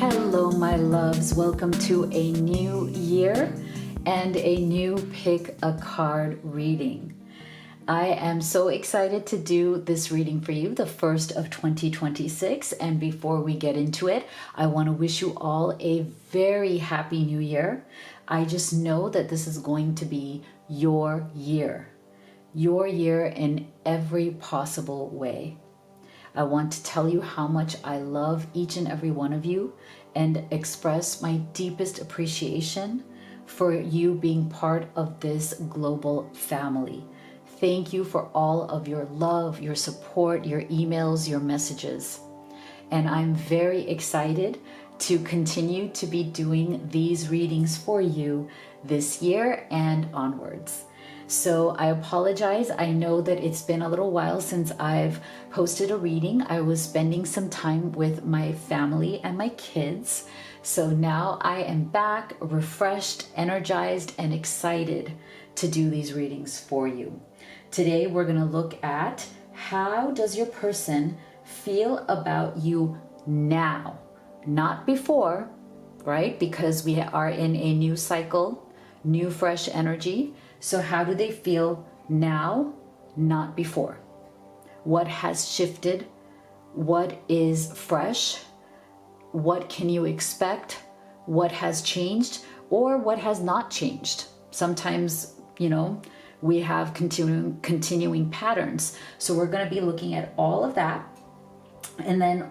Hello, my loves. Welcome to a new year and a new pick a card reading. I am so excited to do this reading for you, the first of 2026. And before we get into it, I want to wish you all a very happy new year. I just know that this is going to be your year in every possible way. I want to tell you how much I love each and every one of you and express my deepest appreciation for you being part of this global family. Thank you for all of your love, your support, your emails, your messages. And I'm very excited to continue to be doing these readings for you this year and onwards. So I apologize. I know that it's been a little while since I've posted a reading. I was spending some time with my family and my kids. So now I am back, refreshed, energized, and excited to do these readings for you. Today we're going to look at how does your person feel about you now, not before, right? Because we are in a new cycle, new fresh energy. So how do they feel now, not before? What has shifted? What is fresh? What can you expect? What has changed or what has not changed? Sometimes, we have continuing patterns. So we're going to be looking at all of that. And then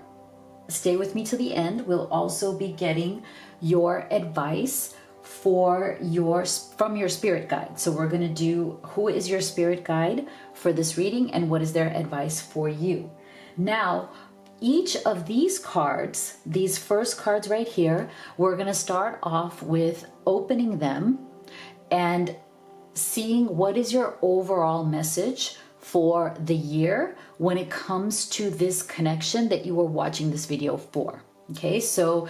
stay with me to the end. We'll also be getting your advice from your spirit guide. So we're going to do who is your spirit guide for this reading and what is their advice for you. Now, each of these cards, these first cards right here, we're going to start off with opening them and seeing what is your overall message for the year when it comes to this connection that you are watching this video for. Okay, so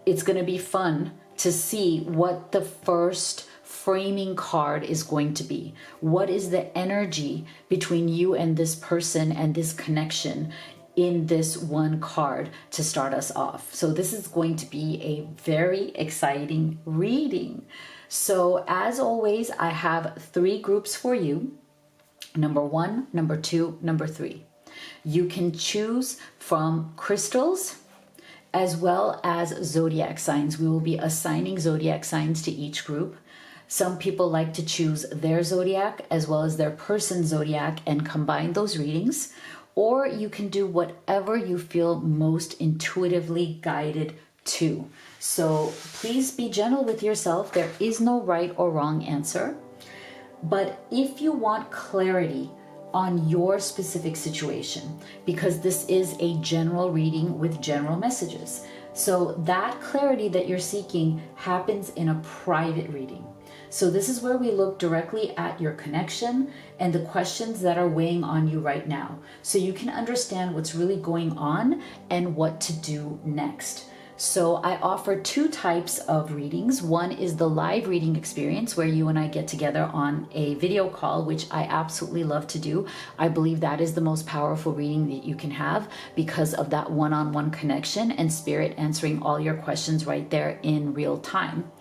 it's going to be fun to see what the first framing card is going to be. What is the energy between you and this person and this connection in this one card to start us off? So this is going to be a very exciting reading. So as always, I have 3 groups for you. Number 1, number 2, number 3. You can choose from crystals as well as zodiac signs. We will be assigning zodiac signs to each group. Some people like to choose their zodiac as well as their person's zodiac and combine those readings. Or you can do whatever you feel most intuitively guided to. So please be gentle with yourself. There is no right or wrong answer. But if you want clarity on your specific situation, because this is a general reading with general messages, so that clarity that you're seeking happens in a private reading. So this is where we look directly at your connection and the questions that are weighing on you right now, so you can understand what's really going on and what to do next. So I offer 2 types of readings. One is the live reading experience where you and I get together on a video call, which I absolutely love to do. I believe that is the most powerful reading that you can have because of that one-on-one connection and spirit answering all your questions right there in real time.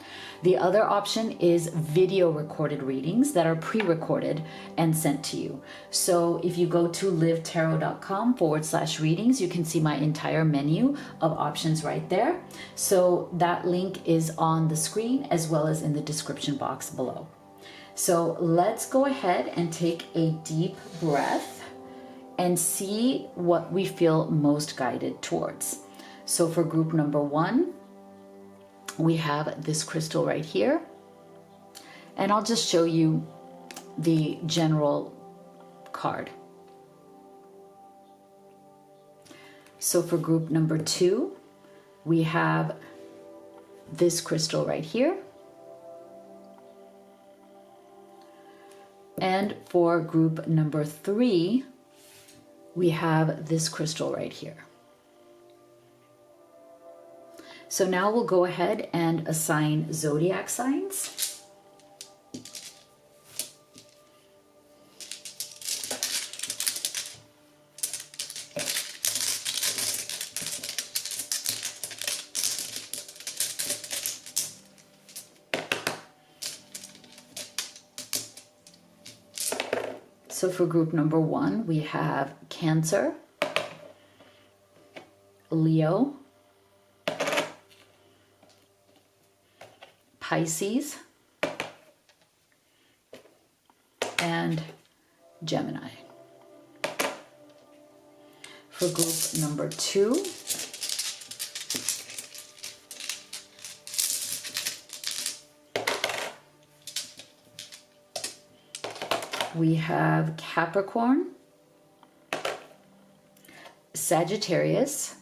The other option is video recorded readings that are pre-recorded and sent to you. So if you go to livetarot.com/readings, you can see my entire menu of options right there. So that link is on the screen as well as in the description box below. So let's go ahead and take a deep breath and see what we feel most guided towards. So for group number 1, we have this crystal right here, and I'll just show you the general card. So for group number 2, we have this crystal right here, and for group number 3, we have this crystal right here. So now we'll go ahead and assign zodiac signs. So for group number 1, we have Cancer, Leo, Pisces, and Gemini. For group number 2, we have Capricorn, Sagittarius,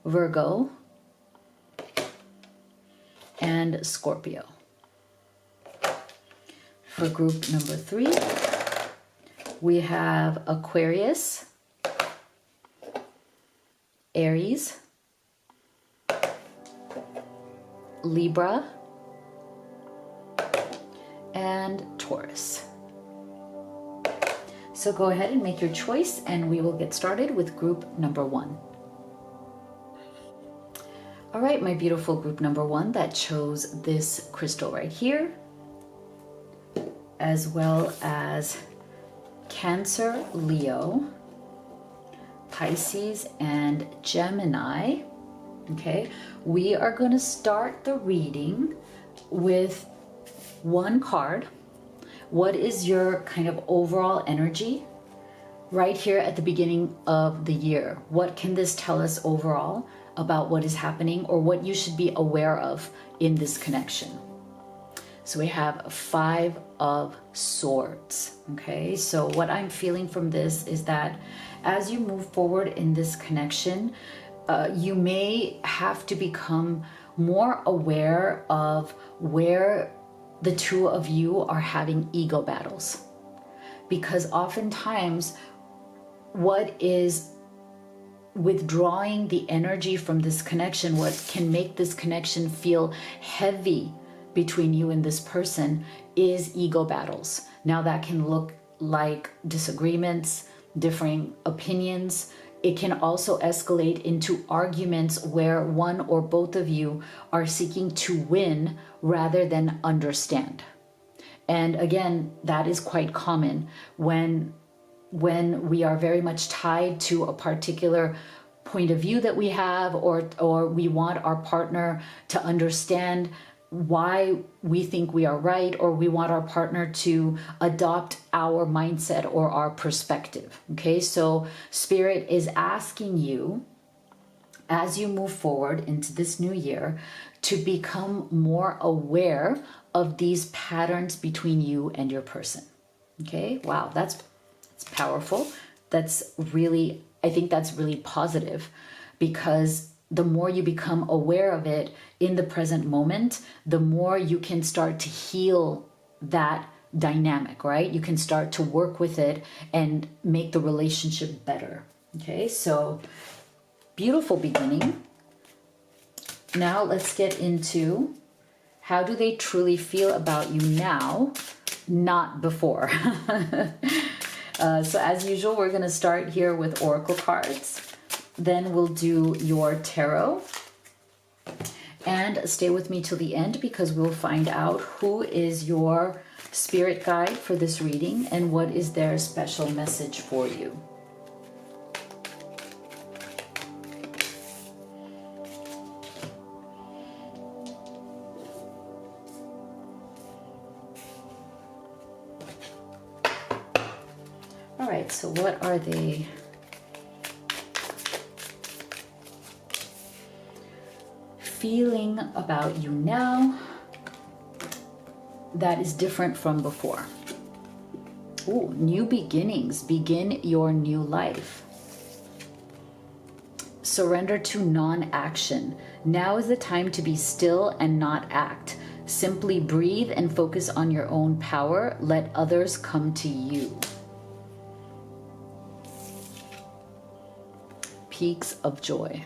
Virgo, and Scorpio. For group number 3, we have Aquarius, Aries, Libra, and Taurus. So go ahead and make your choice and we will get started with group number 1. All right, my beautiful group number 1 that chose this crystal right here, as well as Cancer, Leo, Pisces, and Gemini. Okay, we are going to start the reading with one card. What is your kind of overall energy right here at the beginning of the year? What can this tell us overall about what is happening or what you should be aware of in this connection? So we have 5 of Swords. Okay, so what I'm feeling from this is that as you move forward in this connection, you may have to become more aware of where the two of you are having ego battles. Because oftentimes what is withdrawing the energy from this connection, what can make this connection feel heavy between you and this person, is ego battles. Now that can look like disagreements, differing opinions. It can also escalate into arguments where one or both of you are seeking to win rather than understand. And again, that is quite common when we are very much tied to a particular point of view that we have, or we want our partner to understand why we think we are right, or we want our partner to adopt our mindset or our perspective. Okay, so Spirit is asking you, as you move forward into this new year, to become more aware of these patterns between you and your person. Okay, wow, that's powerful. That's really, I think that's really positive, because the more you become aware of it in the present moment, the more you can start to heal that dynamic, right? You can start to work with it and make the relationship better. Okay, so beautiful beginning. Now let's get into how do they truly feel about you now, not before. So as usual, we're going to start here with oracle cards. Then we'll do your tarot. And stay with me till the end, because we'll find out who is your spirit guide for this reading and what is their special message for you. All right, so what are they feeling about you now that is different from before? Ooh, new beginnings. Begin your new life. Surrender to non-action. Now is the time to be still and not act. Simply breathe and focus on your own power. Let others come to you. Peaks of joy.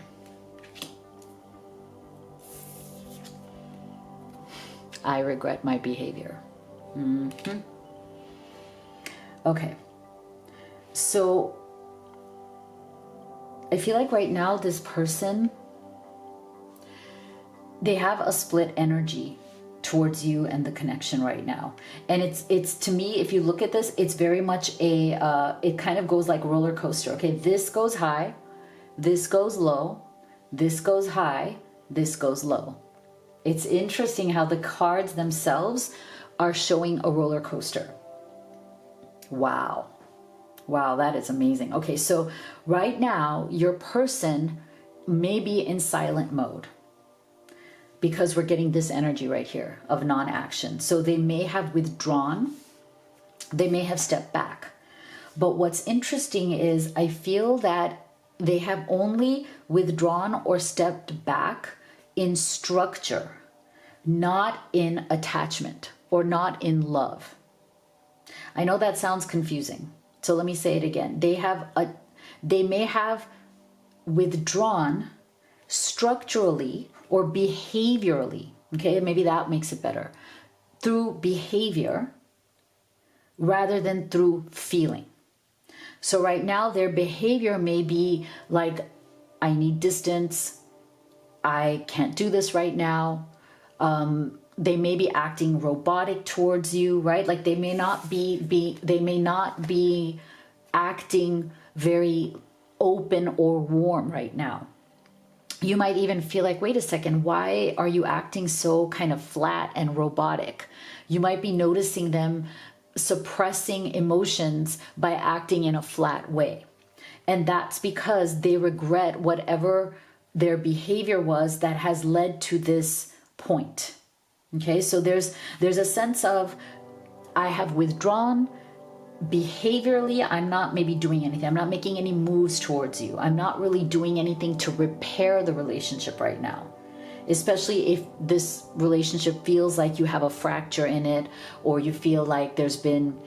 I regret my behavior. Okay. So I feel like right now this person, they have a split energy. towards you and the connection right now. And it's to me, if you look at this, it's very much it kind of goes like roller coaster. Okay, this goes high, this goes low, this goes high, this goes low. It's interesting how the cards themselves are showing a roller coaster. Wow. Wow, that is amazing. Okay, so right now, your person may be in silent mode because we're getting this energy right here of non-action. So they may have withdrawn, they may have stepped back. But what's interesting is I feel that they have only withdrawn or stepped back in structure, not in attachment or not in love. I know that sounds confusing. So let me say it again. They may have withdrawn structurally or behaviorally. Okay, maybe that makes it better. Through behavior rather than through feeling. So right now their behavior may be like, I need distance. I can't do this right now. They may be acting robotic towards you, right? Like they may not be acting very open or warm right now. You might even feel like, wait a second, why are you acting so kind of flat and robotic? You might be noticing them suppressing emotions by acting in a flat way. And that's because they regret whatever their behavior was that has led to this point. Okay, so there's a sense of, I have withdrawn behaviorally. I'm not maybe doing anything. I'm not making any moves towards you. I'm not really doing anything to repair the relationship right now. Especially if this relationship feels like you have a fracture in it, or you feel like there's been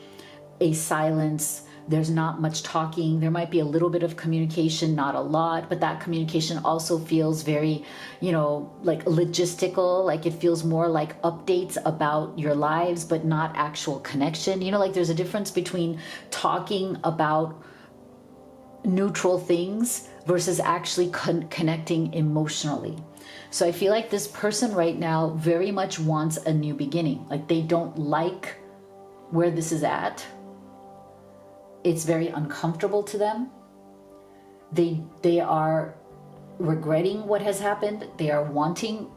a silence. There's not much talking. There might be a little bit of communication, not a lot, but that communication also feels very, like logistical. Like it feels more like updates about your lives, but not actual connection. Like there's a difference between talking about neutral things versus actually connecting emotionally. So I feel like this person right now very much wants a new beginning. Like they don't like where this is at. It's very uncomfortable to them. They are regretting what has happened. They are wanting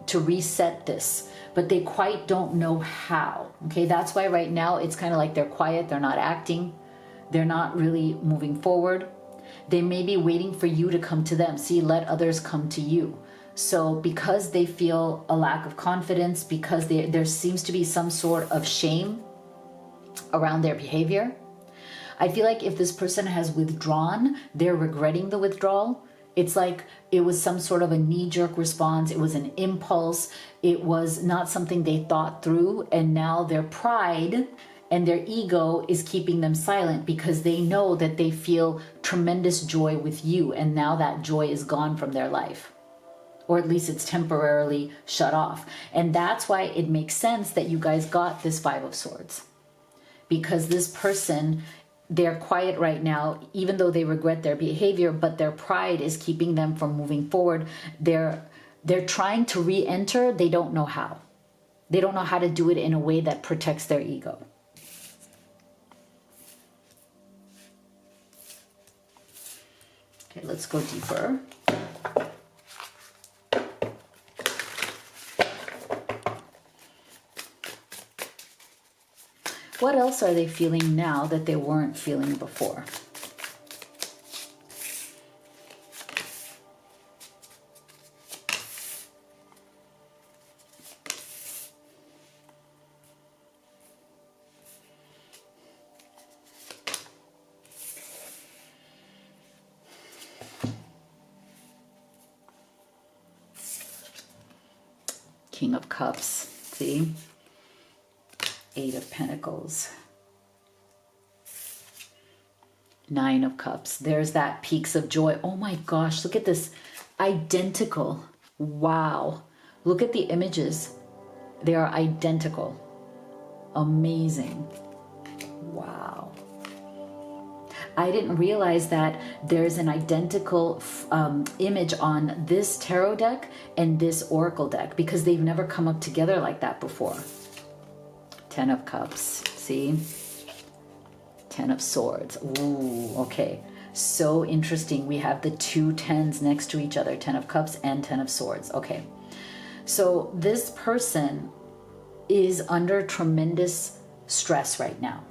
to reset this, but they quite don't know how. Okay, that's why right now it's kind of like they're quiet, they're not acting, they're not really moving forward. They may be waiting for you to come to them. See, let others come to you. So because they feel a lack of confidence, because there seems to be some sort of shame around their behavior, I feel like if this person has withdrawn, they're regretting the withdrawal. It's like it was some sort of a knee-jerk response. It was an impulse. It was not something they thought through. And now their pride and their ego is keeping them silent because they know that they feel tremendous joy with you. And now that joy is gone from their life. Or at least it's temporarily shut off. And that's why it makes sense that you guys got this Five of Swords. Because this person, they're quiet right now, even though they regret their behavior, but their pride is keeping them from moving forward. They're trying to re-enter. They don't know how. They don't know how to do it in a way that protects their ego. Okay, let's go deeper. What else are they feeling now that they weren't feeling before? King of Cups, see? Eight of Pentacles. Nine of Cups. There's that peaks of joy. Oh my gosh, look at this. Identical. Wow. Look at the images. They are identical. Amazing. Wow. I didn't realize that there's an identical image on this tarot deck and this oracle deck, because they've never come up together like that before. 10 of Cups, see? 10 of Swords. Ooh, okay. So interesting. We have the two tens next to each other, 10 of Cups and 10 of Swords. Okay. So this person is under tremendous stress right now.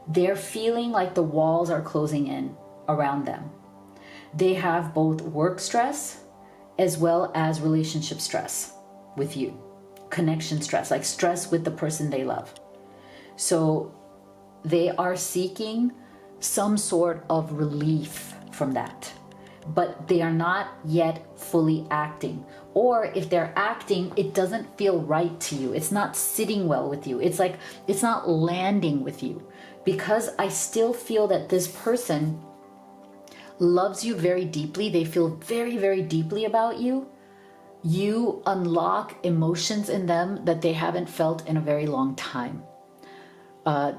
They're feeling like the walls are closing in around them. They have both work stress as well as relationship stress with you, connection stress, like stress with the person they love. So they are seeking some sort of relief from that, but they are not yet fully acting. Or if they're acting, it doesn't feel right to you. It's not sitting well with you. It's like, it's not landing with you, because I still feel that this person loves you very deeply. They feel very, very deeply about you. You unlock emotions in them that they haven't felt in a very long time.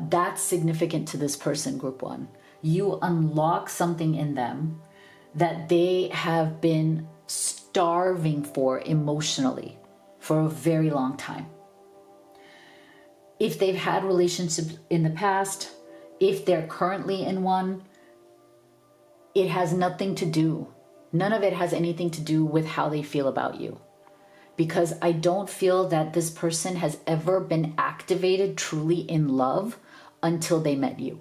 That's significant to this person, group one. You unlock something in them that they have been starving for emotionally for a very long time. If they've had relationships in the past, if they're currently in one, it has nothing to do, none of it has anything to do with how they feel about you. Because I don't feel that this person has ever been activated truly in love until they met you.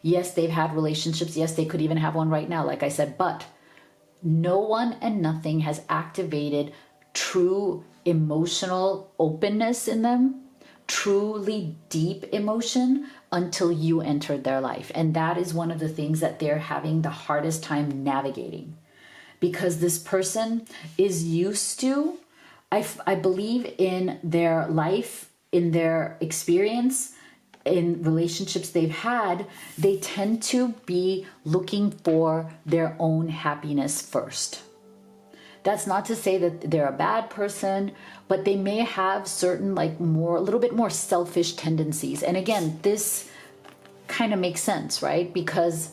Yes, they've had relationships. Yes, they could even have one right now, like I said, but no one and nothing has activated true emotional openness in them, truly deep emotion, until you entered their life. And that is one of the things that they're having the hardest time navigating, because this person is used to, I believe, in their life, in their experience, in relationships they've had, they tend to be looking for their own happiness first. That's not to say that they're a bad person, but they may have certain, like, a little bit more selfish tendencies. And again, this kind of makes sense, right? Because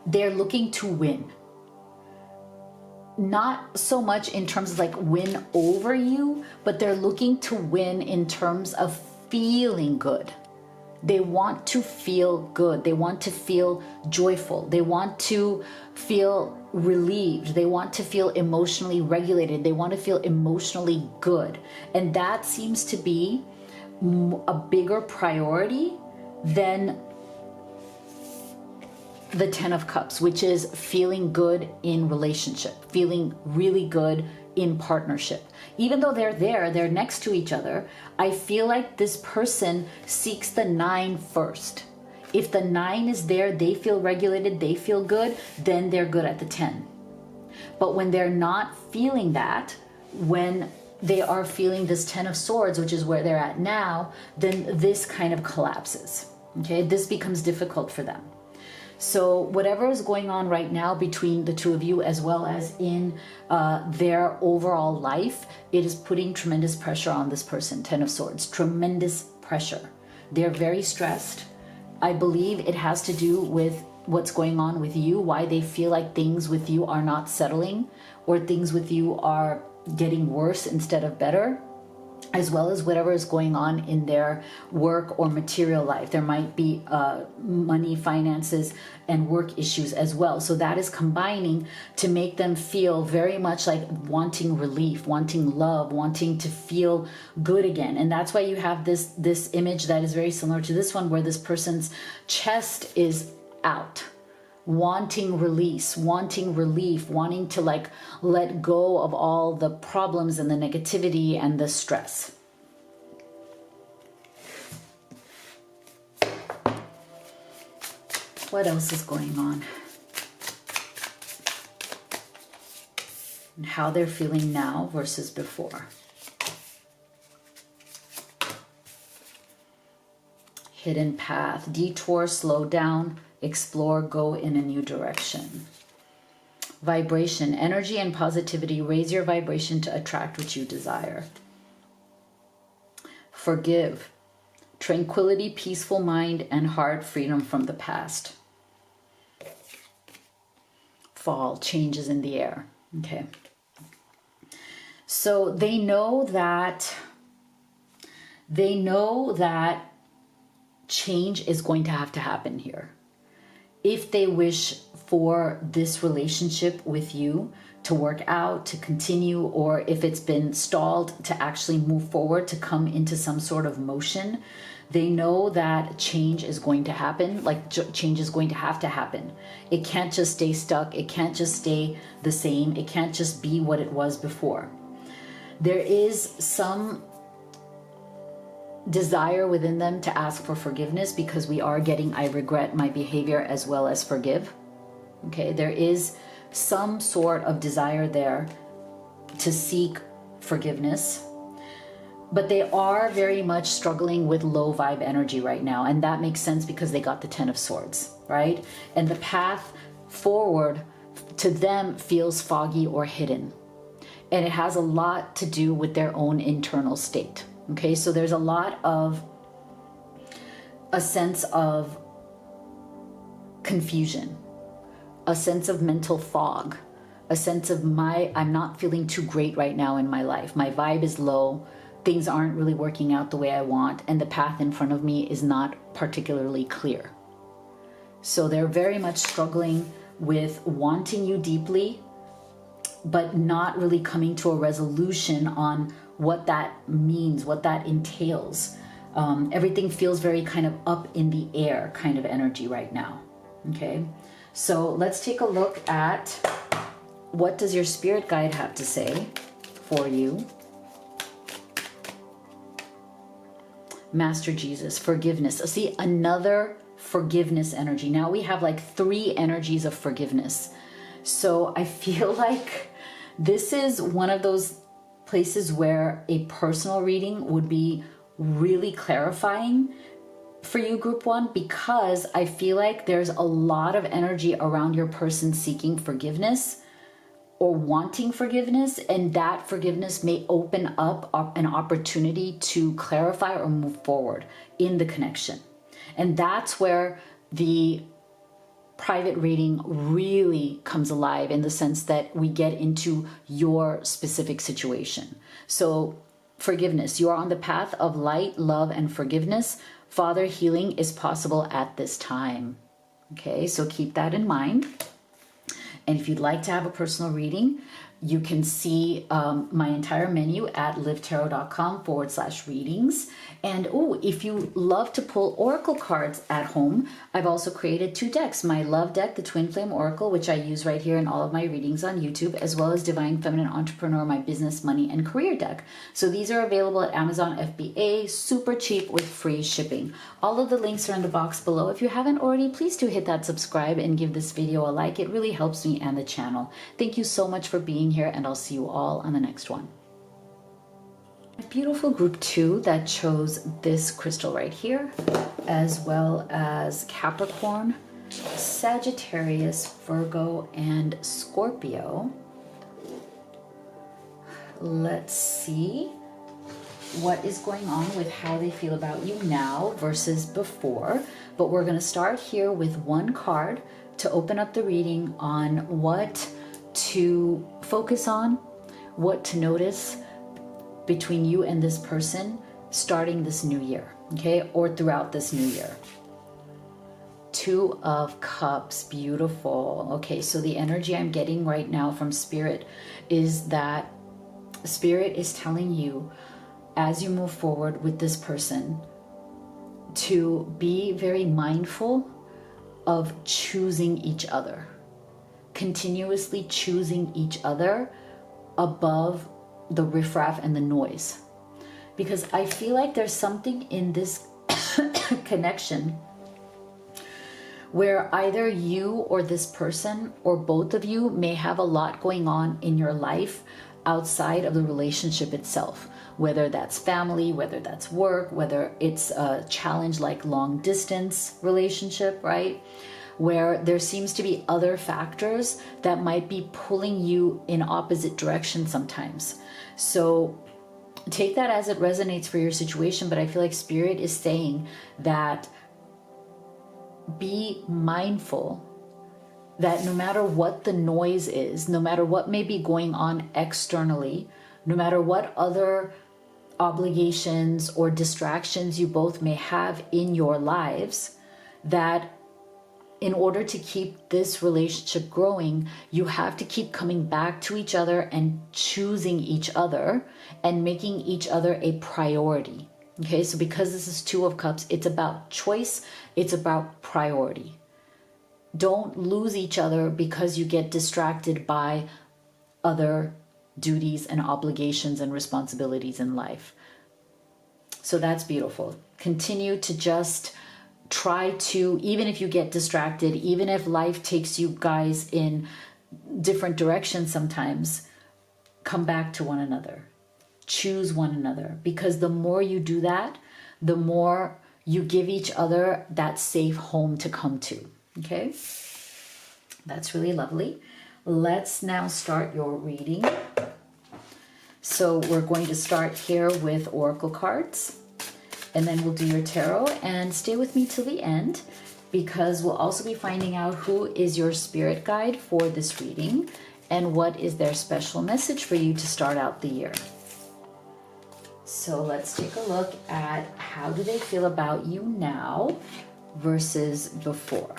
they're looking to win. Not so much in terms of like win over you, but they're looking to win in terms of feeling good. They want to feel good. They want to feel joyful. They want to feel relieved. They want to feel emotionally regulated. They want to feel emotionally good. And that seems to be a bigger priority than the 10 of Cups, which is feeling good in relationship, feeling really good in partnership. Even though they're next to each other, I feel like this person seeks the 9 first. If the 9 is there, they feel regulated, they feel good, then they're good at the 10. But when they're not feeling that, when they are feeling this 10 of Swords, which is where they're at now, then this kind of collapses. Okay, this becomes difficult for them. So whatever is going on right now between the two of you, as well as in their overall life, it is putting tremendous pressure on this person. 10 of Swords, tremendous pressure. They're very stressed. I believe it has to do with what's going on with you, why they feel like things with you are not settling, or things with you are getting worse instead of better, as well as whatever is going on in their work or material life. There might be money, finances, and work issues as well. So that is combining to make them feel very much like wanting relief, wanting love, wanting to feel good again. And that's why you have this image that is very similar to this one, where this person's chest is out, wanting release, wanting relief, wanting to like let go of all the problems and the negativity and the stress. What else is going on? And how they're feeling now versus before. Hidden path, detour, slow down, explore, go in a new direction. Vibration, energy and positivity. Raise your vibration to attract what you desire. Forgive. tranquility, peaceful mind and heart, freedom from the past. Fall, changes in the air. Okay. So they know that change is going to happen here. If they wish for this relationship with you to work out, to continue, or if it's been stalled, to actually move forward, to come into some sort of motion, they know that change is going to happen. Like change is going to happen. It can't just stay stuck. It can't just stay the same. It can't just be what it was before. There is some desire within them to ask for forgiveness, because we are getting I regret my behavior as well as forgive. Okay, there is some sort of desire there to seek forgiveness, but they are very much struggling with low vibe energy right now, and that makes sense because they got the 10 of Swords, right? And the path forward to them feels foggy or hidden, and it has a lot to do with their own internal state. Okay, so there's a lot of a sense of confusion, a sense of mental fog, a sense of I'm not feeling too great right now in my life. My vibe is low. Things aren't really working out the way I want, and the path in front of me is not particularly clear. So they're very much struggling with wanting you deeply, but not really coming to a resolution on what that means, what that entails. Everything feels very kind of up in the air kind of energy right now. Okay, so let's take a look at what does your spirit guide have to say for you. Master Jesus, forgiveness. See, another forgiveness energy. Now we have like 3 energies of forgiveness. So I feel like this is one of those places where a personal reading would be really clarifying for you, group 1, because I feel like there's a lot of energy around your person seeking forgiveness or wanting forgiveness, and that forgiveness may open up an opportunity to clarify or move forward in the connection. And that's where the private reading really comes alive, in the sense that we get into your specific situation. So forgiveness, you are on the path of light, love, and forgiveness. Father, healing is possible at this time. Okay, so keep that in mind. And if you'd like to have a personal reading, you can see my entire menu at livetarot.com/readings. And if you love to pull oracle cards at home, I've also created 2 decks. My love deck, the Twin Flame Oracle, which I use right here in all of my readings on YouTube, as well as Divine Feminine Entrepreneur, my business, money, and career deck. So these are available at Amazon FBA, super cheap with free shipping. All of the links are in the box below. If you haven't already, please do hit that subscribe and give this video a like. It really helps me and the channel. Thank you so much for being here, and I'll see you all on the next one. Beautiful group 2 that chose this crystal right here, as well as Capricorn, Sagittarius, Virgo, and Scorpio. Let's see what is going on with how they feel about you now versus before. But we're going to start here with 1 card to open up the reading on what to focus on, what to notice between you and this person starting this new year, okay, or throughout this new year. 2 of Cups, beautiful. Okay, so the energy I'm getting right now from Spirit is that Spirit is telling you, as you move forward with this person, to be very mindful of choosing each other, continuously choosing each other above the riffraff and the noise. Because I feel like there's something in this connection where either you or this person or both of you may have a lot going on in your life outside of the relationship itself, whether that's family, whether that's work, whether it's a challenge like long distance relationship, right? Where there seems to be other factors that might be pulling you in opposite directions sometimes. So take that as it resonates for your situation, but I feel like Spirit is saying that be mindful that no matter what the noise is, no matter what may be going on externally, no matter what other obligations or distractions you both may have in your lives, that in order to keep this relationship growing, you have to keep coming back to each other and choosing each other and making each other a priority. Okay, so because this is Two of Cups, it's about choice, it's about priority. Don't lose each other because you get distracted by other duties and obligations and responsibilities in life. So that's beautiful. Continue to just try to, even if you get distracted, even if life takes you guys in different directions sometimes, come back to one another. Choose one another, because the more you do that, the more you give each other that safe home to come to. Okay? That's really lovely. Let's now start your reading. So we're going to start here with oracle cards, and then we'll do your tarot, and stay with me till the end, because we'll also be finding out who is your spirit guide for this reading and what is their special message for you to start out the year. So let's take a look at how do they feel about you now versus before.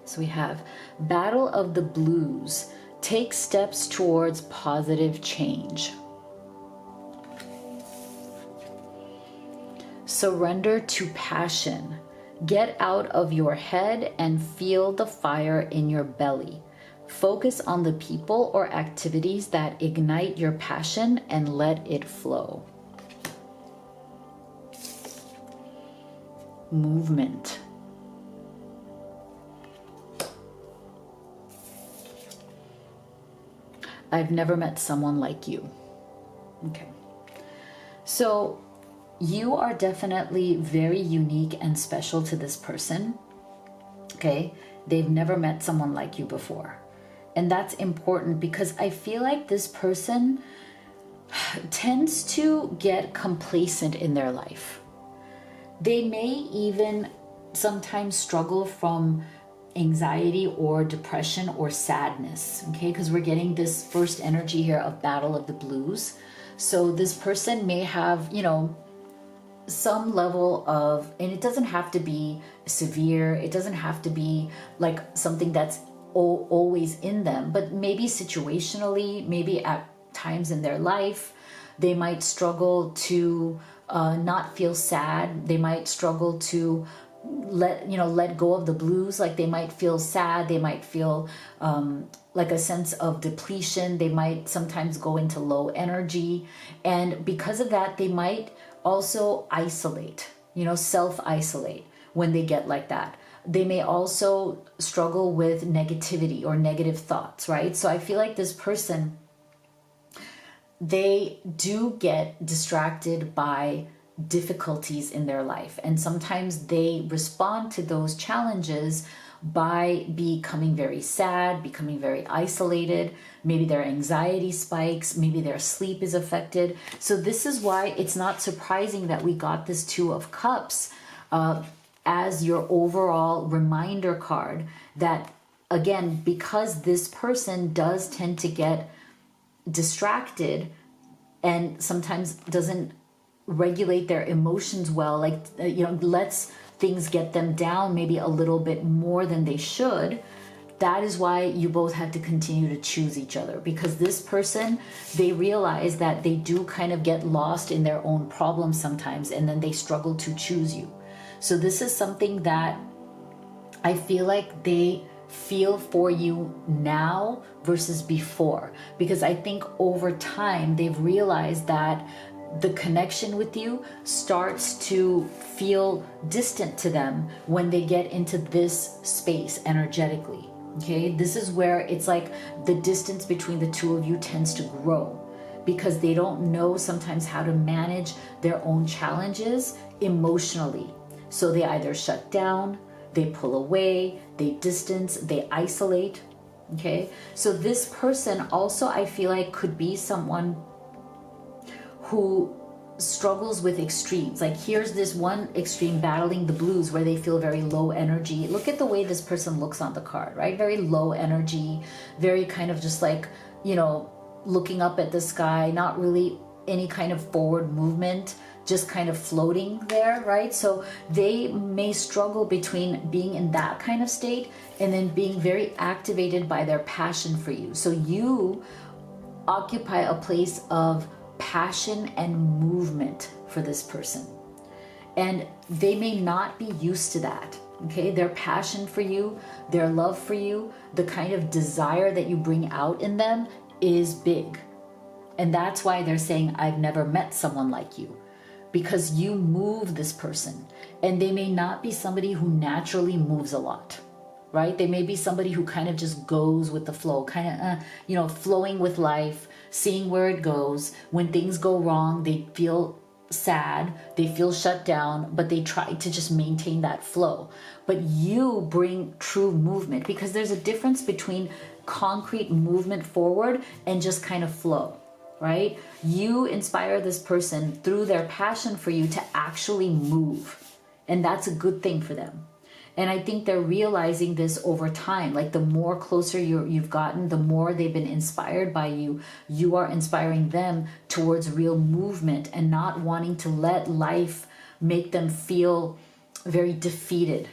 So we have Battle of the Blues. Take steps towards positive change. Surrender to passion. Get out of your head and feel the fire in your belly. Focus on the people or activities that ignite your passion and let it flow. Movement. I've never met someone like you. Okay. So you are definitely very unique and special to this person. Okay. They've never met someone like you before. And that's important, because I feel like this person tends to get complacent in their life. They may even sometimes struggle from anxiety or depression or sadness, okay, because we're getting this first energy here of Battle of the Blues. So this person may have, some level of, and it doesn't have to be severe, it doesn't have to be like something that's always in them, but maybe situationally, maybe at times in their life, they might struggle to not feel sad. They might struggle to let go of the blues. Like they might feel sad, they might feel like a sense of depletion, they might sometimes go into low energy, and because of that they might also isolate, self-isolate when they get like that. They may also struggle with negativity or negative thoughts, right? So I feel like this person, they do get distracted by difficulties in their life, and sometimes they respond to those challenges by becoming very sad, becoming very isolated. Maybe their anxiety spikes, maybe their sleep is affected. So this is why it's not surprising that we got this Two of Cups as your overall reminder card, that again, because this person does tend to get distracted and sometimes doesn't regulate their emotions well, lets things get them down maybe a little bit more than they should. That is why you both have to continue to choose each other, because this person, they realize that they do kind of get lost in their own problems sometimes, and then they struggle to choose you. So this is something that I feel like they feel for you now versus before, because I think over time they've realized that the connection with you starts to feel distant to them when they get into this space energetically. Okay, this is where it's like the distance between the two of you tends to grow, because they don't know sometimes how to manage their own challenges emotionally. So they either shut down, they pull away, they distance, they isolate. Okay, so this person also, I feel like, could be someone who struggles with extremes. Like here's this one extreme battling the blues where they feel very low energy. Look at the way this person looks on the card, right? Very low energy, very kind of just like, you know, looking up at the sky, not really any kind of forward movement, just kind of floating there, right? So they may struggle between being in that kind of state and then being very activated by their passion for you. So you occupy a place of passion and movement for this person. And they may not be used to that. Okay, their passion for you, their love for you, the kind of desire that you bring out in them is big. And that's why they're saying, I've never met someone like you, because you move this person. And they may not be somebody who naturally moves a lot, right? They may be somebody who kind of just goes with the flow, kind of, flowing with life, seeing where it goes. When things go wrong, they feel sad, they feel shut down, but they try to just maintain that flow. But you bring true movement, because there's a difference between concrete movement forward and just kind of flow, right? You inspire this person through their passion for you to actually move. And that's a good thing for them. And I think they're realizing this over time. Like the more closer you've gotten, the more they've been inspired by you. You are inspiring them towards real movement and not wanting to let life make them feel very defeated.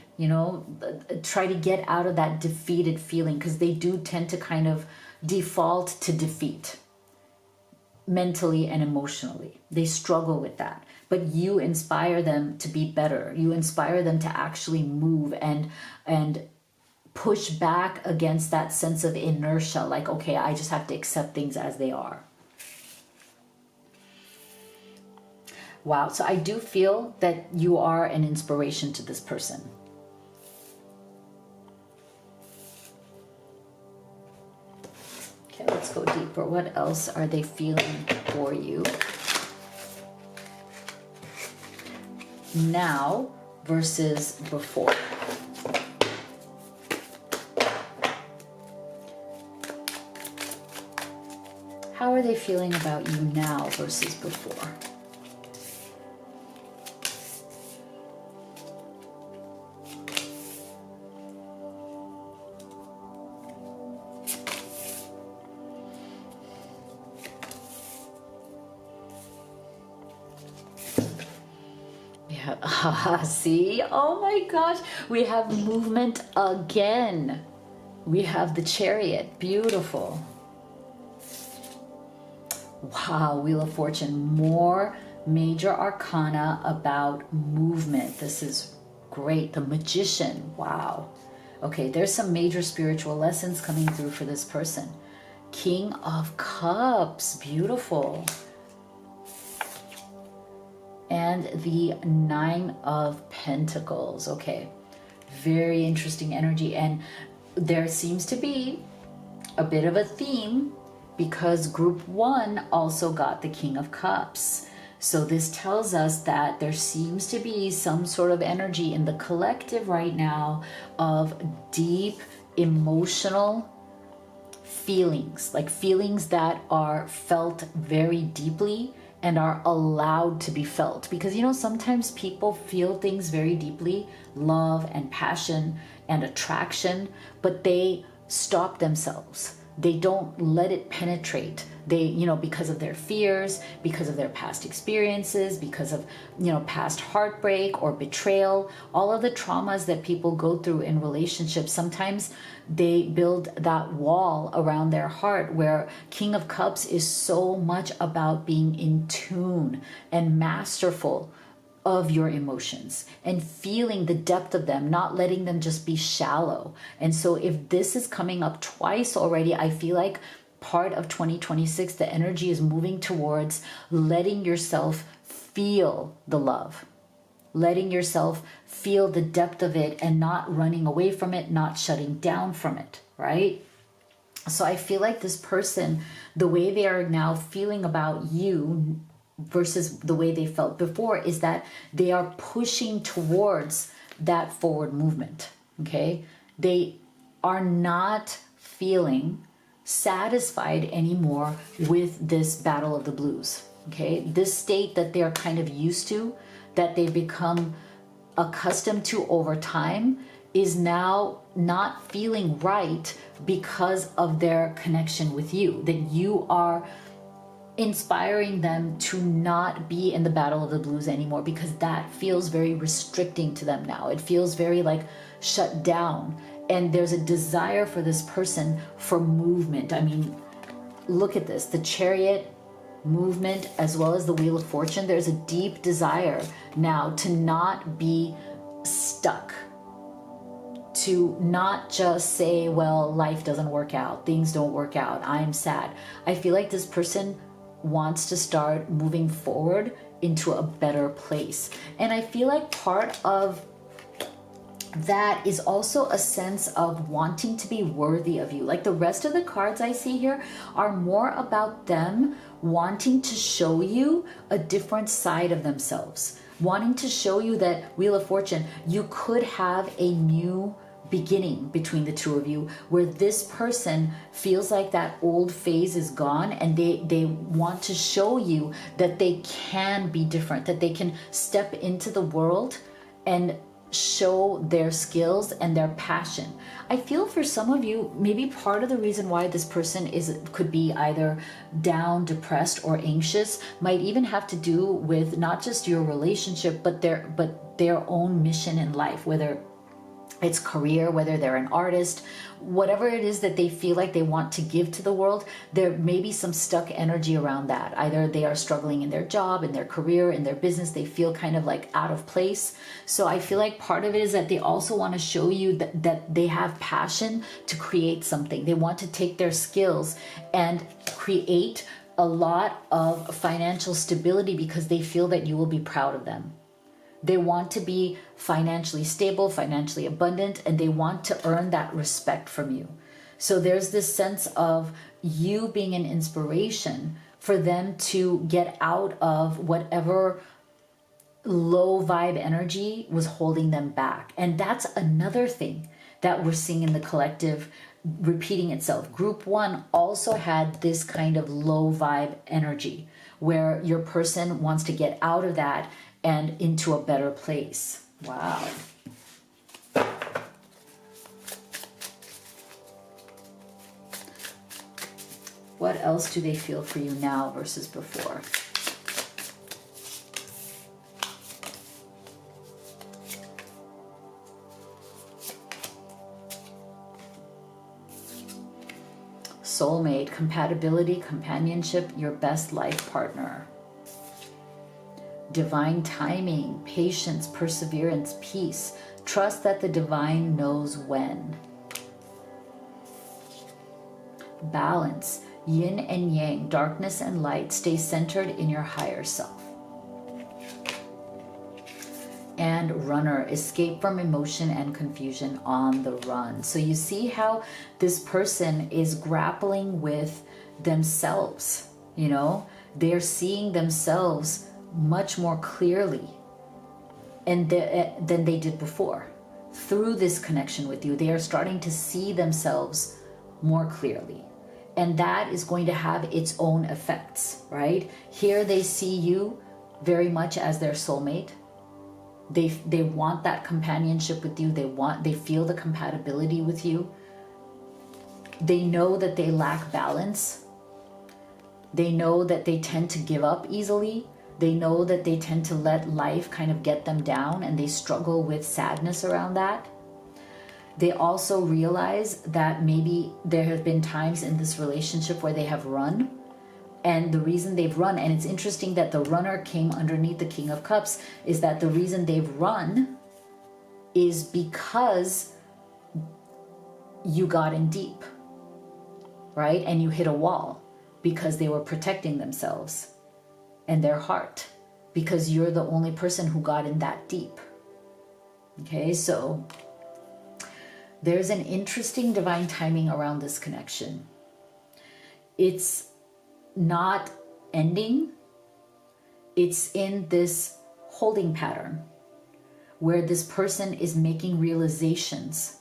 Try to get out of that defeated feeling, because they do tend to kind of default to defeat mentally and emotionally. They struggle with that. But you inspire them to be better. You inspire them to actually move and push back against that sense of inertia. Like, okay, I just have to accept things as they are. Wow. So I do feel that you are an inspiration to this person. Okay, let's go deeper. What else are they feeling for you now versus before? How are they feeling about you now versus before? See, oh my gosh, we have movement again. We have the Chariot. Beautiful. Wow, Wheel of Fortune. More major arcana about movement. This is great. The Magician. Wow. Okay, there's some major spiritual lessons coming through for this person. King of Cups. Beautiful. And the Nine of Pentacles. Okay, very interesting energy. And there seems to be a bit of a theme, because group one also got the King of Cups. So this tells us that there seems to be some sort of energy in the collective right now of deep emotional feelings, like feelings that are felt very deeply and are allowed to be felt. Because sometimes people feel things very deeply, love and passion and attraction, but they stop themselves. They don't let it penetrate. They, because of their fears, because of their past experiences, because of, past heartbreak or betrayal, all of the traumas that people go through in relationships, sometimes they build that wall around their heart, where King of Cups is so much about being in tune and masterful of your emotions and feeling the depth of them, not letting them just be shallow. And so if this is coming up twice already, I feel like part of 2026, the energy is moving towards letting yourself feel the love, letting yourself feel the depth of it and not running away from it, not shutting down from it, right? So I feel like this person, the way they are now feeling about you versus the way they felt before is that they are pushing towards that forward movement. Okay, they are not feeling satisfied anymore with this battle of the blues. Okay, this state that they're kind of used to, that they've become accustomed to over time, is now not feeling right because of their connection with you, that you are inspiring them to not be in the battle of the blues anymore, because that feels very restricting to them now. It feels very like shut down, and there's a desire for this person for movement. I mean, look at this, the Chariot, movement, as well as the Wheel of Fortune. There's a deep desire now to not be stuck, to not just say, well, life doesn't work out, things don't work out, I'm sad. I feel like this person wants to start moving forward into a better place. And I feel like part of that is also a sense of wanting to be worthy of you. Like the rest of the cards I see here are more about them wanting to show you a different side of themselves, wanting to show you that, Wheel of Fortune, you could have a new beginning between the two of you, where this person feels like that old phase is gone, and they want to show you that they can be different, that they can step into the world and show their skills and their passion. I feel for some of you, maybe part of the reason why this person could be either down, depressed, or anxious might even have to do with not just your relationship, but their own mission in life, whether it's career, whether they're an artist, whatever it is that they feel like they want to give to the world. There may be some stuck energy around that. Either they are struggling in their job, in their career, in their business, they feel kind of like out of place. So I feel like part of it is that they also want to show you that they have passion to create something. They want to take their skills and create a lot of financial stability, because they feel that you will be proud of them. They want to be financially stable, financially abundant, and they want to earn that respect from you. So there's this sense of you being an inspiration for them to get out of whatever low vibe energy was holding them back. And that's another thing that we're seeing in the collective repeating itself. Group 1 also had this kind of low vibe energy where your person wants to get out of that and into a better place. Wow. What else do they feel for you now versus before? Soulmate, compatibility, companionship, your best life partner. Divine timing, patience, perseverance, peace. Trust that the divine knows when. Balance, yin and yang, darkness and light. Stay centered in your higher self. And runner, escape from emotion and confusion, on the run. So you see how this person is grappling with themselves, you know? They're seeing themselves much more clearly and than they did before. Through this connection with you, they are starting to see themselves more clearly. And that is going to have its own effects, right? Here they see you very much as their soulmate. They want that companionship with you. They feel the compatibility with you. They know that they lack balance. They know that they tend to give up easily. They know that they tend to let life kind of get them down, and they struggle with sadness around that. They also realize that maybe there have been times in this relationship where they have run. And the reason they've run, and it's interesting that the runner came underneath the King of Cups, is that the reason they've run is because you got in deep, right? And you hit a wall because they were protecting themselves and their heart, because you're the only person who got in that deep. Okay, so there's an interesting divine timing around this connection. It's not ending. it's in this holding pattern where this person is making realizations.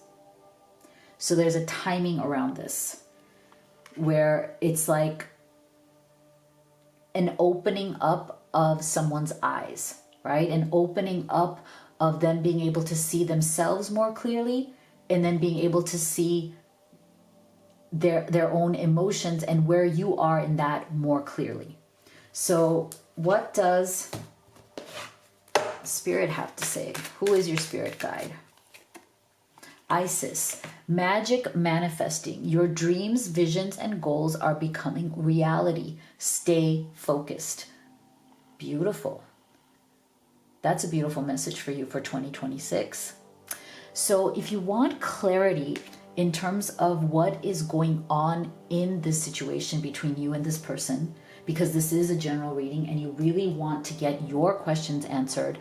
So there's a timing around this where it's like an opening up of someone's eyes, right? An opening up of them being able to see themselves more clearly, and then being able to see their own emotions and where you are in that more clearly. So what does Spirit have to say? Who is your spirit guide? Isis, magic manifesting. Your dreams, visions, and goals are becoming reality. Stay focused. Beautiful. That's a beautiful message for you for 2026. So if you want clarity in terms of what is going on in this situation between you and this person, because this is a general reading and you really want to get your questions answered,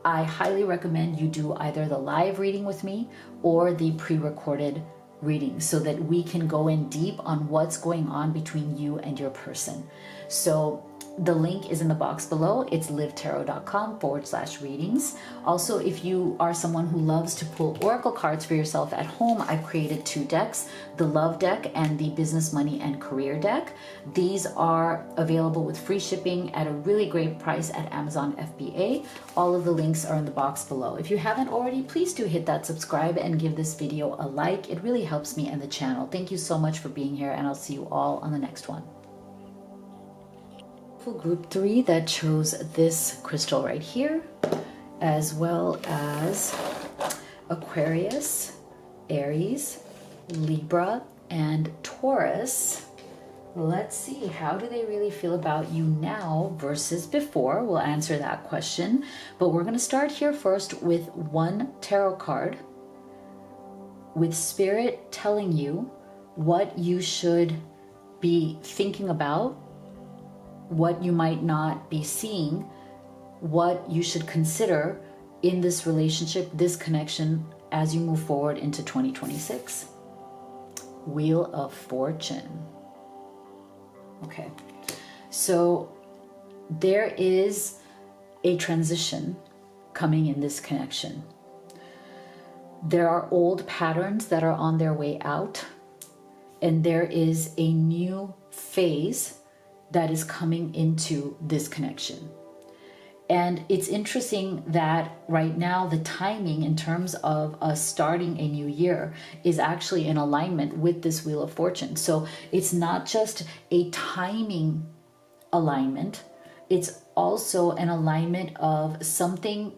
I highly recommend you do either the live reading with me or the pre-recorded reading so that we can go in deep on what's going on between you and your person. So the link is in the box below. It's livetarot.com/readings. Also, if you are someone who loves to pull oracle cards for yourself at home, I've created 2 decks, the love deck and the business, money, and career deck. These are available with free shipping at a really great price at Amazon FBA. All of the links are in the box below. If you haven't already, please do hit that subscribe and give this video a like. It really helps me and the channel. Thank you so much for being here, and I'll see you all on the next one. Group 3 that chose this crystal right here, as well as Aquarius, Aries, Libra, and Taurus. Let's see, how do they really feel about you now versus before? We'll answer that question, but we're going to start here first with one tarot card with Spirit telling you what you should be thinking about, what you might not be seeing, what you should consider in this relationship, this connection, as you move forward into 2026. Wheel of Fortune. Okay, so there is a transition coming in this connection. There are old patterns that are on their way out, and there is a new phase that is coming into this connection. And it's interesting that right now the timing in terms of us starting a new year is actually in alignment with this Wheel of Fortune. So it's not just a timing alignment, it's also an alignment of something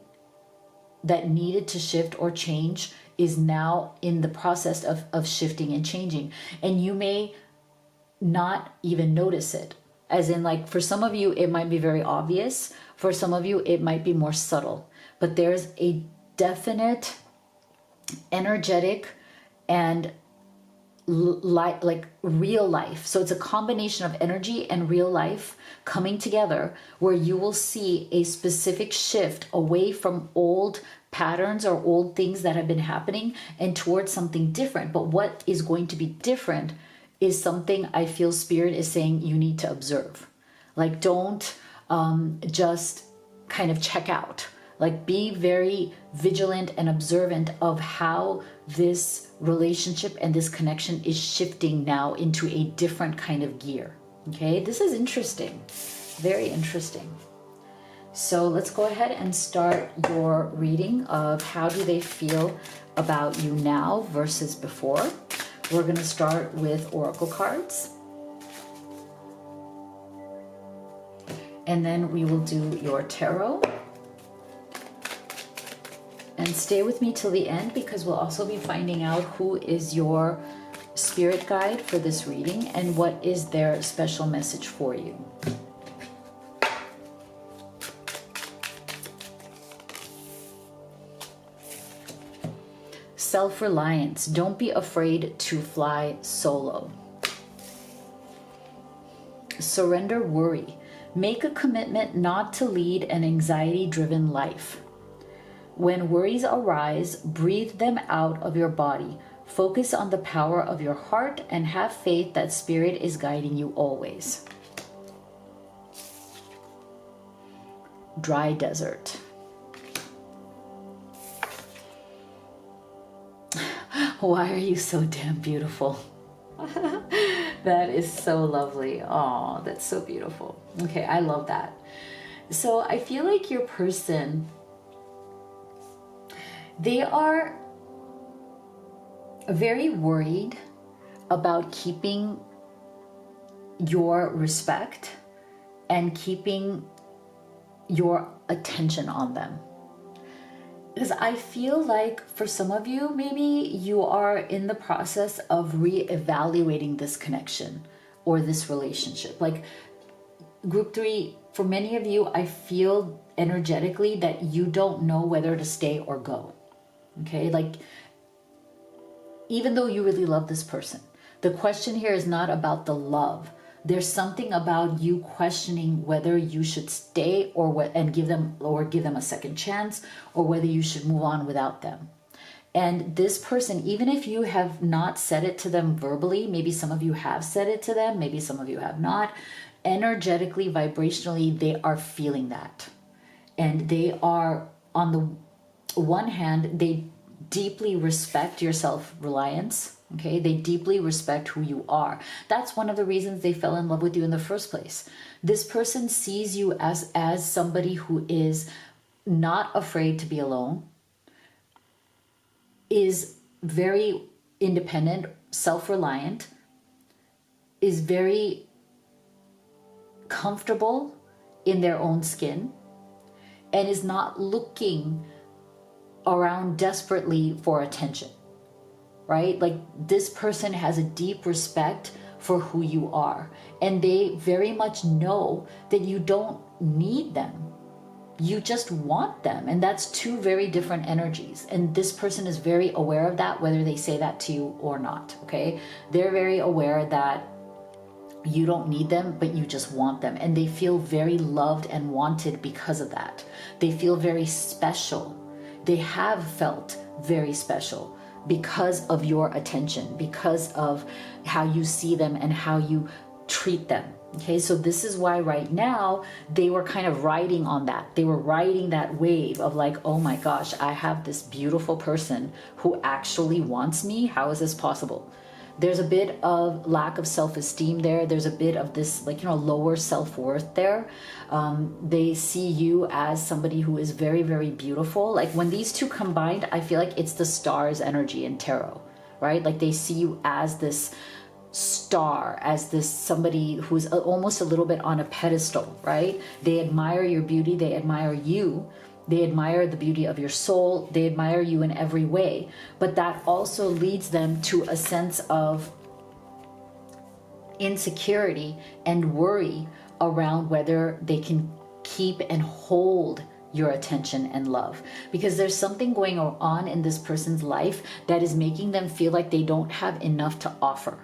that needed to shift or change is now in the process of shifting and changing. And you may not even notice it. As in, like, for some of you, it might be very obvious. For some of you, it might be more subtle. But there's a definite energetic and like real life. So it's a combination of energy and real life coming together where you will see a specific shift away from old patterns or old things that have been happening and towards something different. But what is going to be different is something I feel Spirit is saying you need to observe. Like, don't just kind of check out. Like, be very vigilant and observant of how this relationship and this connection is shifting now into a different kind of gear. Okay, this is interesting, very interesting. So let's go ahead and start your reading of how do they feel about you now versus before. We're going to start with oracle cards. And then we will do your tarot. And stay with me till the end because we'll also be finding out who is your spirit guide for this reading and what is their special message for you. Self-reliance. Don't be afraid to fly solo. Surrender worry. Make a commitment not to lead an anxiety-driven life. When worries arise, breathe them out of your body. Focus on the power of your heart and have faith that Spirit is guiding you always. dry desert. Why are you so damn beautiful? That is so lovely. Oh, that's so beautiful. Okay, I love that. So I feel like your person, they are very worried about keeping your respect and keeping your attention on them. Because I feel like for some of you, maybe you are in the process of reevaluating this connection or this relationship. Like group 3, for many of you, I feel energetically that you don't know whether to stay or go. Okay, like even though you really love this person, the question here is not about the love. There's something about you questioning whether you should stay and give them a second chance, or whether you should move on without them. And this person, even if you have not said it to them verbally, maybe some of you have said it to them, maybe some of you have not, energetically, vibrationally, they are feeling that. And they are, on the one hand, they deeply respect your self-reliance. Okay, they deeply respect who you are. That's one of the reasons they fell in love with you in the first place. This person sees you as somebody who is not afraid to be alone, is very independent, self-reliant, is very comfortable in their own skin, and is not looking around desperately for attention. Right? Like this person has a deep respect for who you are, and they very much know that you don't need them. You just want them. And that's two very different energies. And this person is very aware of that, whether they say that to you or not. Okay. They're very aware that you don't need them, but you just want them. And they feel very loved and wanted because of that. They feel very special. They have felt very special because of your attention, because of how you see them and how you treat them. Okay, so this is why right now they were kind of riding on that. They were riding that wave of like, oh my gosh, I have this beautiful person who actually wants me. How is this possible? There's a bit of lack of self-esteem there. There's a bit of this, like, lower self-worth there. They see you as somebody who is very, very beautiful. Like when these two combined, I feel like it's the stars energy in tarot, right? Like they see you as this star, as this somebody who's almost a little bit on a pedestal, right? They admire your beauty. They admire you. They admire the beauty of your soul. They admire you in every way. But that also leads them to a sense of insecurity and worry around whether they can keep and hold your attention and love. Because there's something going on in this person's life that is making them feel like they don't have enough to offer.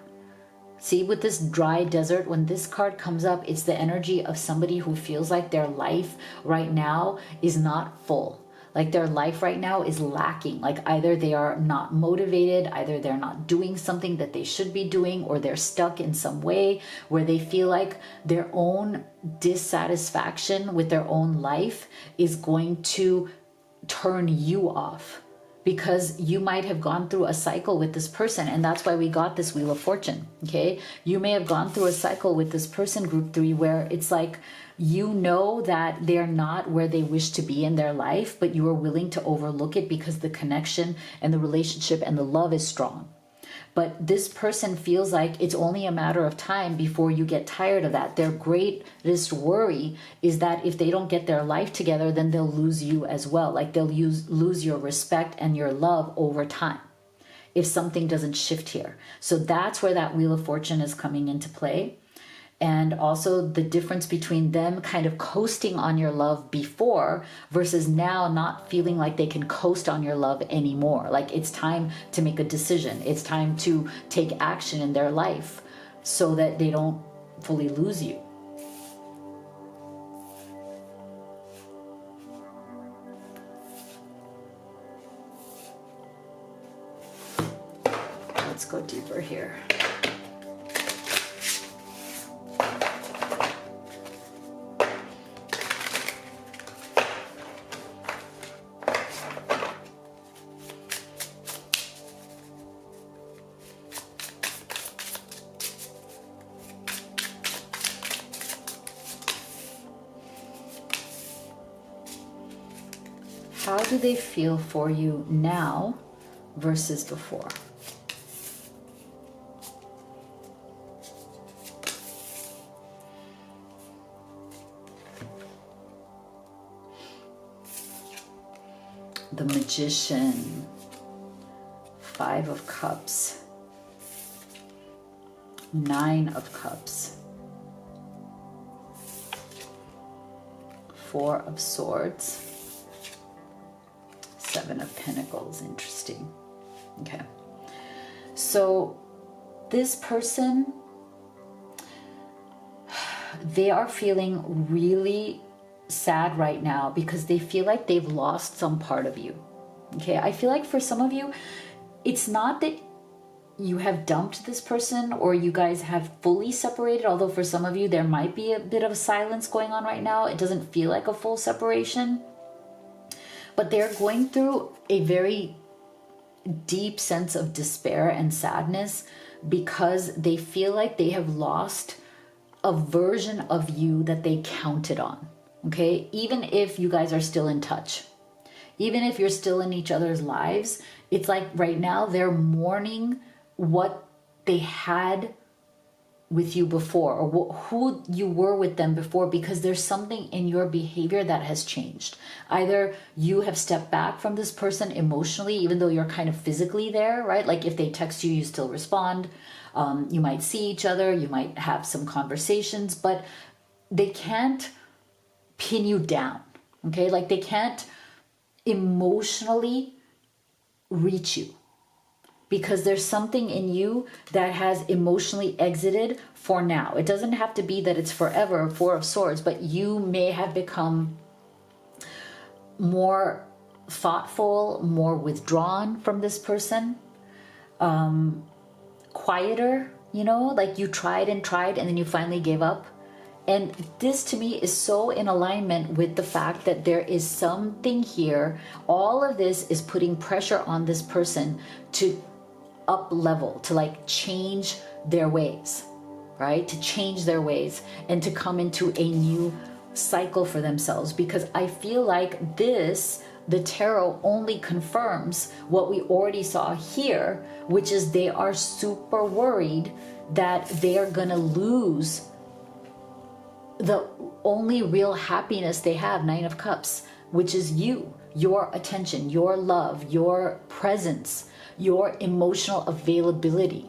See, with this dry desert, when this card comes up, it's the energy of somebody who feels like their life right now is not full. Like their life right now is lacking. Like either they are not motivated, either they're not doing something that they should be doing, or they're stuck in some way where they feel like their own dissatisfaction with their own life is going to turn you off. Because you might have gone through a cycle with this person, and that's why we got this Wheel of Fortune, okay? You may have gone through a cycle with this person, group 3, where it's like, you know that they're not where they wish to be in their life, but you are willing to overlook it because the connection and the relationship and the love is strong. But this person feels like it's only a matter of time before you get tired of that. Their greatest worry is that if they don't get their life together, then they'll lose you as well. Like they'll lose your respect and your love over time if something doesn't shift here. So that's where that Wheel of Fortune is coming into play. And also the difference between them kind of coasting on your love before versus now not feeling like they can coast on your love anymore. Like it's time to make a decision. It's time to take action in their life so that they don't fully lose you. Let's go deeper here. How do they feel for you now versus before? The Magician, 5 of Cups, 9 of Cups, 4 of Swords, 7 of Pentacles. Interesting. Okay. So this person, they are feeling really sad right now because they feel like they've lost some part of you. Okay, I feel like for some of you, it's not that you have dumped this person or you guys have fully separated, although for some of you there might be a bit of silence going on right now. It doesn't feel like a full separation, but they're going through a very deep sense of despair and sadness because they feel like they have lost a version of you that they counted on. Okay, even if you guys are still in touch, even if you're still in each other's lives, it's like right now they're mourning what they had with you before, or who you were with them before, because there's something in your behavior that has changed. Either you have stepped back from this person emotionally, even though you're kind of physically there, right? Like if they text you, you still respond. You might see each other, you might have some conversations, but they can't pin you down, okay? Like they can't emotionally reach you because there's something in you that has emotionally exited for now. It doesn't have to be that it's forever, 4 of Swords, but you may have become more thoughtful, more withdrawn from this person, quieter, you know, like you tried and then you finally gave up. And this to me is so in alignment with the fact that there is something here. All of this is putting pressure on this person to up level, to like change their ways, right? To change their ways and to come into a new cycle for themselves. Because I feel like this, the tarot only confirms what we already saw here, which is they are super worried that they are gonna lose the only real happiness they have, 9 of Cups, which is you, your attention, your love, your presence, your emotional availability.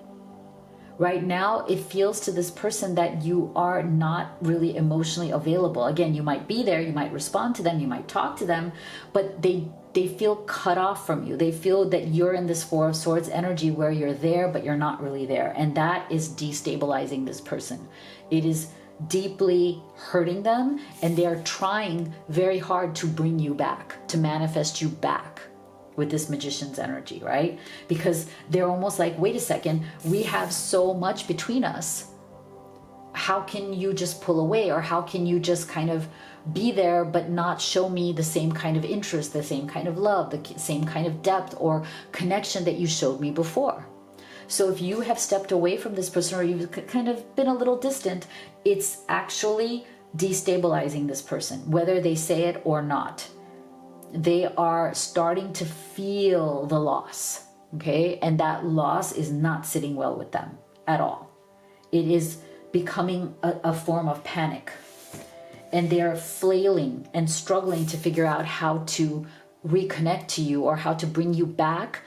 Right now, it feels to this person that you are not really emotionally available. Again, you might be there, you might respond to them, you might talk to them, but they feel cut off from you. They feel that you're in this 4 of Swords energy where you're there, but you're not really there. And that is destabilizing this person. It is deeply hurting them, and they are trying very hard to bring you back, to manifest you back with this Magician's energy, right? Because they're almost like, wait a second, we have so much between us. How can you just pull away? Or how can you just kind of be there but not show me the same kind of interest, the same kind of love, the same kind of depth or connection that you showed me before? So if you have stepped away from this person or you've kind of been a little distant, it's actually destabilizing this person, whether they say it or not. They are starting to feel the loss, okay? And that loss is not sitting well with them at all. It is becoming a form of panic. And they're flailing and struggling to figure out how to reconnect to you or how to bring you back,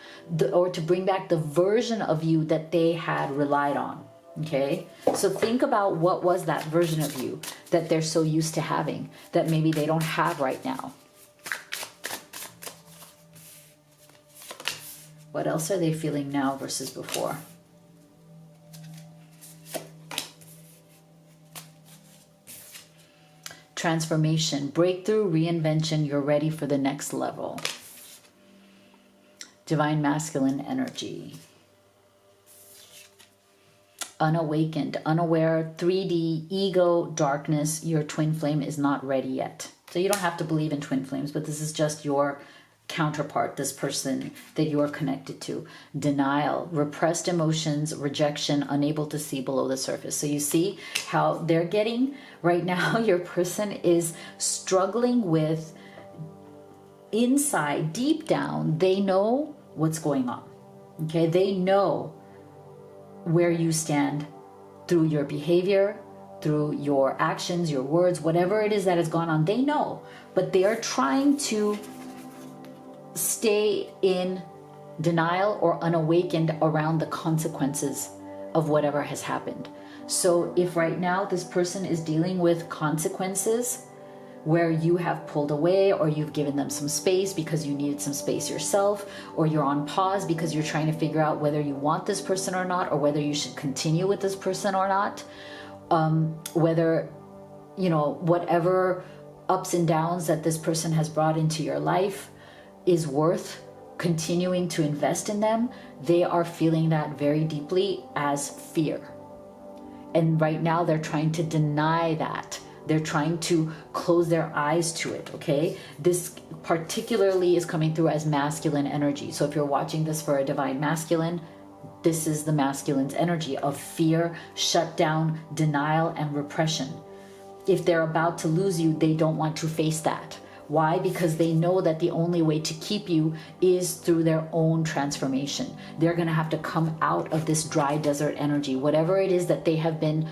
or to bring back the version of you that they had relied on. Okay, so think about what was that version of you that they're so used to having that maybe they don't have right now. What else are they feeling now versus before? Transformation, breakthrough, reinvention. You're ready for the next level. Divine masculine energy. Unawakened, unaware, 3D, ego, darkness. Your twin flame is not ready yet. So you don't have to believe in twin flames, but this is just your counterpart, this person that you are connected to. Denial, repressed emotions, rejection, unable to see below the surface. So you see how they're getting right now, your person is struggling with inside, deep down, they know what's going on. Okay, they know where you stand through your behavior, through your actions, your words, whatever it is that has gone on, they know. But they are trying to stay in denial or unawakened around the consequences of whatever has happened. So if right now this person is dealing with consequences where you have pulled away, or you've given them some space because you needed some space yourself, or you're on pause because you're trying to figure out whether you want this person or not, or whether you should continue with this person or not, whether, you know, whatever ups and downs that this person has brought into your life is worth continuing to invest in them, they are feeling that very deeply as fear. And right now they're trying to deny that. They're trying to close their eyes to it, okay? This particularly is coming through as masculine energy. So if you're watching this for a divine masculine, this is the masculine's energy of fear, shutdown, denial, and repression. If they're about to lose you, they don't want to face that. Why? Because they know that the only way to keep you is through their own transformation. They're going to have to come out of this dry desert energy, whatever it is that they have been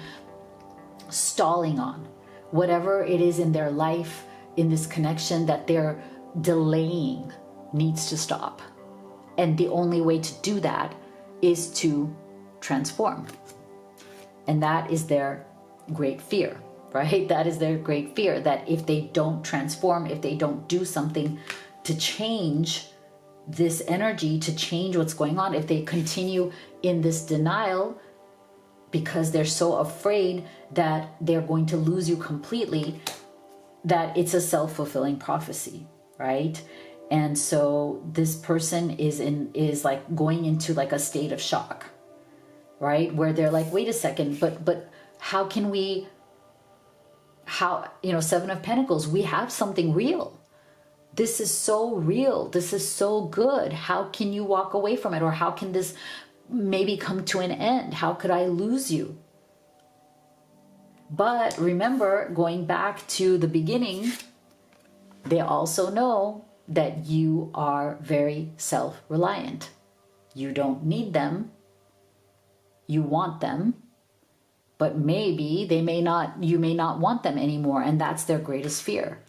stalling on. Whatever it is in their life, in this connection that they're delaying, needs to stop. And the only way to do that is to transform. And that is their great fear, right? That is their great fear, that if they don't transform, if they don't do something to change this energy, to change what's going on, if they continue in this denial, because they're so afraid that they're going to lose you completely, that it's a self-fulfilling prophecy, right? And so this person is like going into like a state of shock, right? Where they're like, wait a second, but how can we, you know, Seven of Pentacles, we have something real. This is so real. This is so good. How can you walk away from it? Or how can this maybe come to an end? How could I lose you? But remember, going back to the beginning, they also know that you are very self-reliant. You don't need them. You want them, but maybe you may not want them anymore, and that's their greatest fear.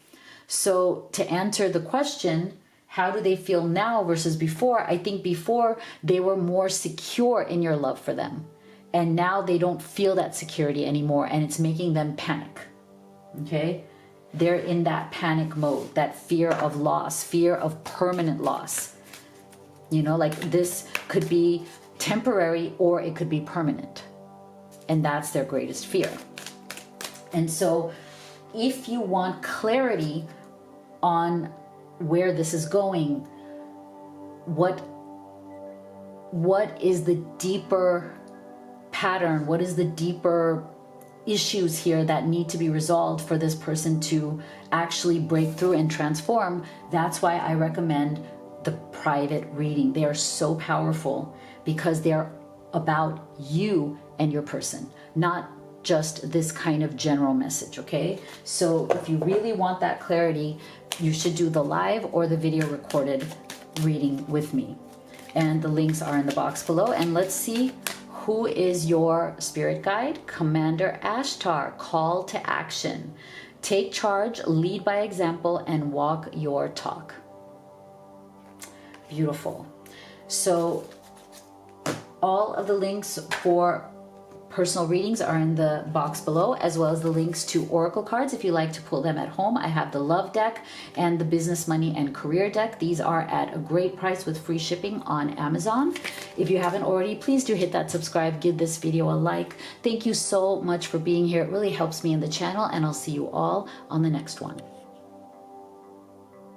So to answer the question, how do they feel now versus before? I think before they were more secure in your love for them. And now they don't feel that security anymore, and it's making them panic. Okay? They're in that panic mode, that fear of loss, fear of permanent loss. You know, like this could be temporary or it could be permanent. And that's their greatest fear. And so if you want clarity on where this is going, what is the deeper pattern, what is the deeper issues here that need to be resolved for this person to actually break through and transform, that's why I recommend the private reading. They are so powerful because they're about you and your person, not just this kind of general message, okay? So if you really want that clarity, you should do the live or the video recorded reading with me. And the links are in the box below. And let's see who is your spirit guide. Commander Ashtar, call to action. Take charge, lead by example, and walk your talk. Beautiful. So all of the links for personal readings are in the box below, as well as the links to oracle cards if you like to pull them at home. I have the love deck and the business, money, and career deck. These are at a great price with free shipping on Amazon. If you haven't already, please do hit that subscribe, give this video a like. Thank you so much for being here. It really helps me in the channel, and I'll see you all on the next one.